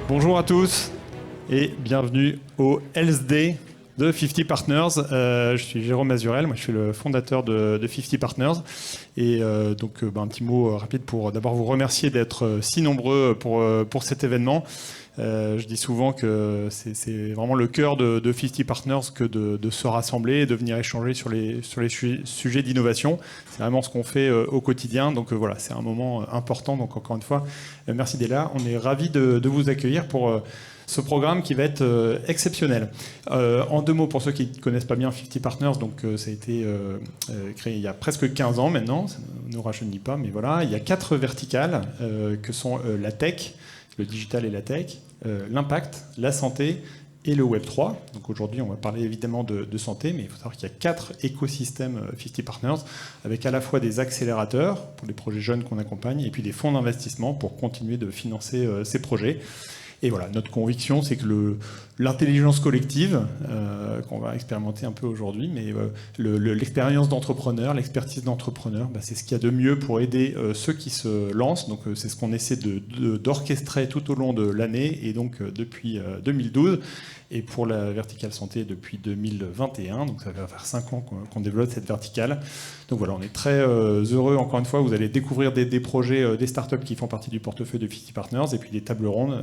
Bonjour à tous et bienvenue au Health Day de 50 Partners. Je suis Jérôme Mazurel, moi je suis le fondateur de 50 Partners. Et donc un petit mot rapide pour d'abord vous remercier d'être si nombreux pour cet événement. Je dis souvent que c'est vraiment le cœur de 50 Partners que de se rassembler et de venir échanger sur les sujets d'innovation. C'est vraiment ce qu'on fait au quotidien. Donc voilà, c'est un moment important. Donc encore une fois, merci d'être là. On est ravis de vous accueillir pour ce programme qui va être exceptionnel. En deux mots, pour ceux qui ne connaissent pas bien 50 Partners, donc ça a été créé il y a presque 15 ans maintenant, ça ne nous rajeunit pas, mais voilà, il y a 4 verticales que sont la tech, le digital et la tech, l'impact, la santé et le Web3. Donc aujourd'hui, on va parler évidemment de santé, mais il faut savoir qu'il y a 4 écosystèmes 50 Partners, avec à la fois des accélérateurs pour les projets jeunes qu'on accompagne, et puis des fonds d'investissement pour continuer de financer ces projets. Et voilà, notre conviction, c'est que l'intelligence collective, qu'on va expérimenter un peu aujourd'hui, mais l'expérience d'entrepreneur, l'expertise d'entrepreneur, c'est ce qu'il y a de mieux pour aider ceux qui se lancent. Donc c'est ce qu'on essaie d'orchestrer tout au long de l'année, et donc depuis 2012, et pour la verticale santé depuis 2021. Donc ça va faire 5 ans qu'on développe cette verticale. Donc voilà, on est très heureux, encore une fois, vous allez découvrir des projets, des startups qui font partie du portefeuille de 50 Partners, et puis des tables rondes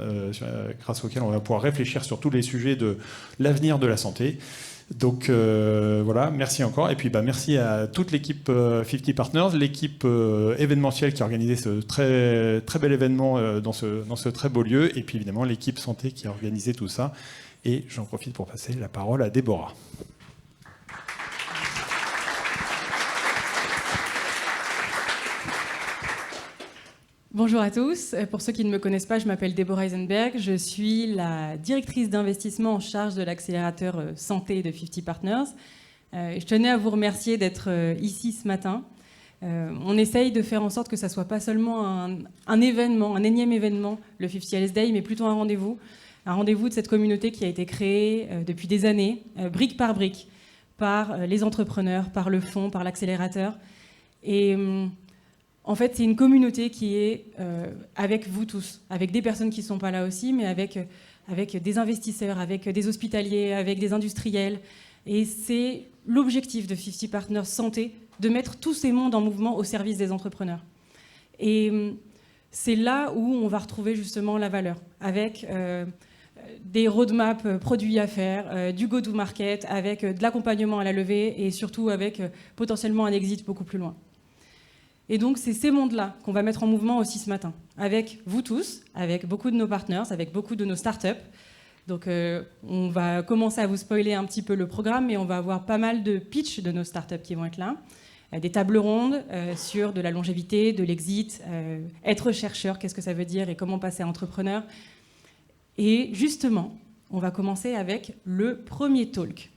grâce auxquelles on va pouvoir réfléchir sur tous les sujets de l'avenir de la santé. Donc voilà, merci encore. Et puis merci à toute l'équipe 50 Partners, l'équipe événementielle qui a organisé ce très, très bel événement dans ce très beau lieu, et puis évidemment l'équipe santé qui a organisé tout ça. Et j'en profite pour passer la parole à Déborah. Bonjour à tous. Pour ceux qui ne me connaissent pas, je m'appelle Déborah Eisenberg. Je suis la directrice d'investissement en charge de l'accélérateur santé de 50 Partners. Je tenais à vous remercier d'être ici ce matin. On essaye de faire en sorte que ça ne soit pas seulement un événement, un énième événement, le 50 Health Day, mais plutôt un rendez-vous de cette communauté qui a été créée depuis des années, brique par brique, par les entrepreneurs, par le fonds, par l'accélérateur. Et en fait, c'est une communauté qui est avec vous tous, avec des personnes qui ne sont pas là aussi, mais avec des investisseurs, avec des hospitaliers, avec des industriels. Et c'est l'objectif de 50 Partners Santé, de mettre tous ces mondes en mouvement au service des entrepreneurs. Et c'est là où on va retrouver justement la valeur, avec des roadmaps produits à faire, du go-to-market, avec de l'accompagnement à la levée et surtout avec potentiellement un exit beaucoup plus loin. Et donc, c'est ces mondes-là qu'on va mettre en mouvement aussi ce matin, avec vous tous, avec beaucoup de nos partners, avec beaucoup de nos startups. Donc, on va commencer à vous spoiler un petit peu le programme, mais on va avoir pas mal de pitchs de nos startups qui vont être là. Des tables rondes sur de la longévité, de l'exit, être chercheur, qu'est-ce que ça veut dire et comment passer à entrepreneur. Et justement, on va commencer avec le premier talk.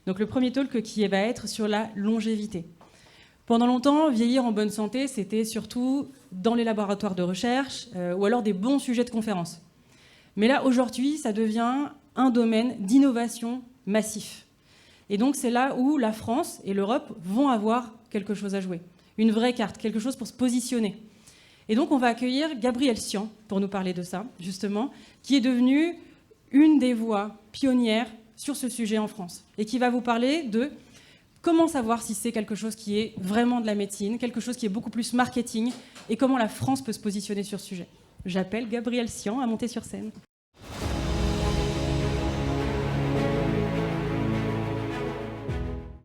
Donc, le premier talk qui va être sur la longévité. Pendant longtemps, vieillir en bonne santé, c'était surtout dans les laboratoires de recherche ou alors des bons sujets de conférence. Mais là, aujourd'hui, ça devient un domaine d'innovation massif. Et donc, c'est là où la France et l'Europe vont avoir quelque chose à jouer. Une vraie carte, quelque chose pour se positionner. Et donc, on va accueillir Gabriel Sian pour nous parler de ça, justement, qui est devenue une des voix pionnières sur ce sujet en France et qui va vous parler de comment savoir si c'est quelque chose qui est vraiment de la médecine, quelque chose qui est beaucoup plus marketing, et comment la France peut se positionner sur ce sujet. J'appelle Gabriel Sian à monter sur scène.